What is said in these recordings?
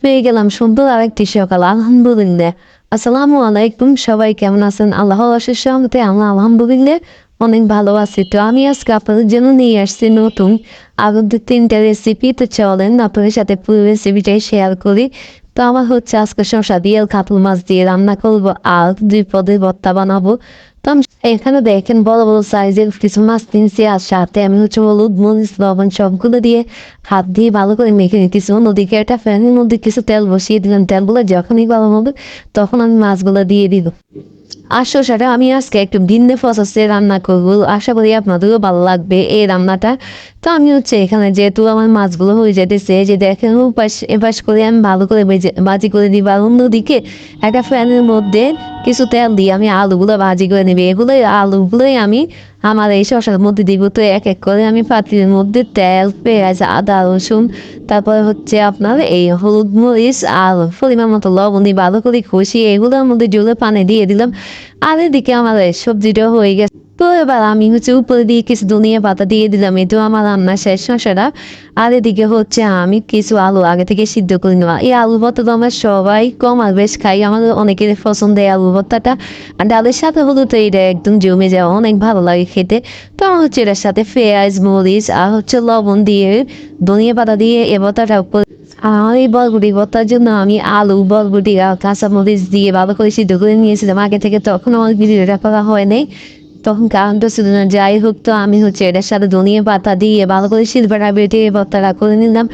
পেয়ে গেলাম সুন্দর আরেকটি সকাল, আলহামদুলিল্লাহ। আসসালামু আলাইকুম, সবাই কেমন আছেন? আল্লাহর অশেষ রহমতে আমরা আলহামদুলিল্লাহ অনেক ভালো আছি। তো আমি আজকে আপনাদের জন্য নিয়ে আসছি নতুন আরো 2-3টা রেসিপি। তো চলেন আপনাদের সাথে পুরো রেসিপিটাই শেয়ার করি। তো আমার হচ্ছে আজকে শসা দিয়ে কাতল মাছ দিয়ে রান্না করবো আর 2 পদের ভর্তা বানাবো। তো আমি এখানে দেখেন বড় বড় সাইজের কিছু মাছ কিনছি, আর সাথে আমি হচ্ছে হলুদ মরিচ লবণ সবগুলো দিয়ে হাত দিয়ে ভালো করে মেখে নিতেছি। অন্যদিকে একটা ফ্যানের মধ্যে কিছু তেল বসিয়ে দিলাম, তেলগুলো যখনই গরম হবে তখন আমি মাছগুলো দিয়ে দিব। আর শসাটা আমি আজকে একটু ভিন্ন প্রসেসে রান্না করবো, আশা করি আপনাদেরও ভালো লাগবে এই রান্নাটা। তো আমি হচ্ছে এখানে যেহেতু আমার মাছগুলো হয়ে যেতেছে, যে দেখেন এপাশ করে আমি ভালো করে ভাজি করে দিব। আর অন্যদিকে একটা ফ্যানের মধ্যে কিছু তেল দিয়ে আমি আলুগুলো ভাজি করে নিবি। আলুগুলোই আমি আমার এই শসার মধ্যে দিব। তো এক এক করে আমি পাতিলের মধ্যে তেল, পেঁয়াজ, আদা, রসুন, তারপরে হচ্ছে আপনার এই হলুদ মরিচ আর পরিমাণ মতো লবণ দিয়ে ভালো করে কষিয়ে এগুলোর মধ্যে জলে পানি দিয়ে দিলাম। আর এদিকে আমার এই সবজিটা হয়ে গেছে। তো এবার আমি হচ্ছে উপরে দিয়ে কিছু ধনিয়া পাতা দিয়ে দিলাম। এটাও আমার রান্না শেষ শসাটা। আর এদিকে হচ্ছে আমি কিছু আলু আগে থেকে সিদ্ধ করে নেওয়া। এই আলু ভর্তা তো আমার সবাই কম আর বেশ খাই, আমার অনেকের পছন্দ এই আলু ভর্তাটা। আর ডালের সাথে হলো তো এটা একদম জমে যায়, অনেক ভালো লাগে খেতে। তো আমার হচ্ছে এটার সাথে পেঁয়াজ মরিচ আর হচ্ছে লবণ দিয়ে ধনিয়া পাতা দিয়ে এ ভর্তাটা আর এই বরবটি ভর্তার জন্য আমি আলু, বরবটি আর কাঁচামরিচ দিয়ে ভালো করে সিদ্ধ করে নিয়েছিলাম আগে থেকে। তখন আমার ভিডিওটা করা হয় নাই, তখন কারণটা ছিল না। যাই হোক, তো আমি হচ্ছে এটার সাথে ধনিয়া পাতা দিয়ে ভালো করে শিলবাটা বেটে ভর্তাটা করে নিলাম।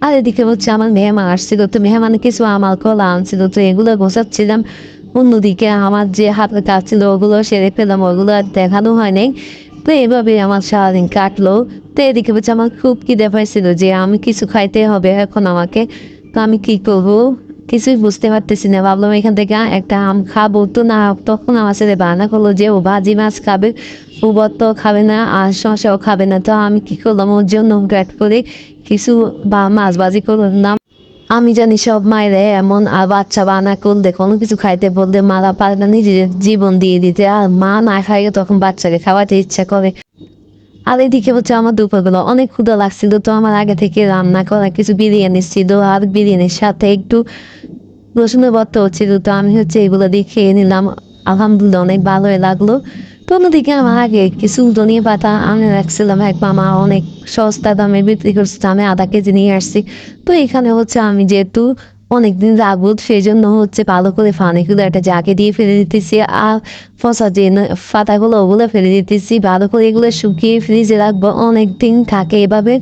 আর এদিকে হচ্ছে আমার মেহমান আসছিল, তো মেহমান কিছু আমার কলা আনছিল, তো এগুলো গোছাচ্ছিলাম। অন্যদিকে আমার যে হাতের কাজ ছিল ওগুলো সেরে ফেলাম, ওগুলো আর দেখানো হয় নাই। তো এভাবে আমার সারাদিন কাটলো। তো এদিকে হচ্ছে আমার খুব খিদে পাইছিল যে আমি কিছু খাইতে হবে এখন আমাকে। তো আমি কি করবো কিছুই বুঝতে পারতেছি না। ভাবলাম এখান থেকে একটা আম খাবো, তো না তখন আমার ছেলে বায়না করলো যে ও ভাজি মাছ খাবে, ও তো খাবে না আর শসাও খাবে না। তো আমি কি করলাম, ওর জন্য গ্রেট করে কিছু মাছ ভাজি করলাম। আমি জানি সব মায়েরা এমন, আর বাচ্চা বানা করলে কোনো কিছু খাইতে বললে মারা পারে না নিজের জীবন দিয়ে দিতে, আর মা না খাইলে তখন বাচ্চাকে খাওয়াতে ইচ্ছা করে। আর এদিকে হচ্ছে আমার দুপুরবেলা অনেক ক্ষুধা লাগছিল, তো আমার আগে থেকে রান্না করা কিছু বিরিয়ানি ছিল, আর বিরিয়ানির সাথে একটু রসুনের ভর্তা হচ্ছিল। তো আমি হচ্ছে এগুলো দিয়ে খেয়ে নিলাম, আলহামদুলিল্লাহ অনেক ভালোই লাগলো। তো অন্যদিকে আমার আগে কিছু ধনিয়া পাতা আনে রাখছিলাম, এক মামা অনেক সস্তা দামে বিক্রি করছে, আমি আধা কেজি নিয়ে আসছি। তো এখানে হচ্ছে আমি যেহেতু অনেকদিন রাখবো সেই জন্য হচ্ছে ভালো করে পানিগুলো একটা জাগে দিয়ে ফেলে দিতেছি, আর ফসা যে পাতাগুলো ওগুলো ফেলে দিতেছি। ভালো করে এগুলো শুকিয়ে ফ্রিজে রাখবো, অনেক দিন থাকে এভাবে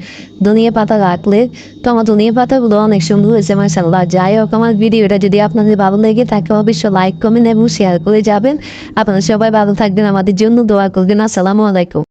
ধনিয়া পাতা রাখলে। তো আমার ধনিয়া পাতাগুলো অনেক সুন্দর হয়েছে মাশাআল্লাহ। যাই হোক, আমার ভিডিওটা যদি আপনাদের ভালো লেগে থাকে অবশ্যই লাইক কমেন্ট এবং শেয়ার করে যাবেন। আপনারা সবাই ভালো থাকবেন, আমাদের জন্য দোয়া করবেন। আসসালামু আলাইকুম।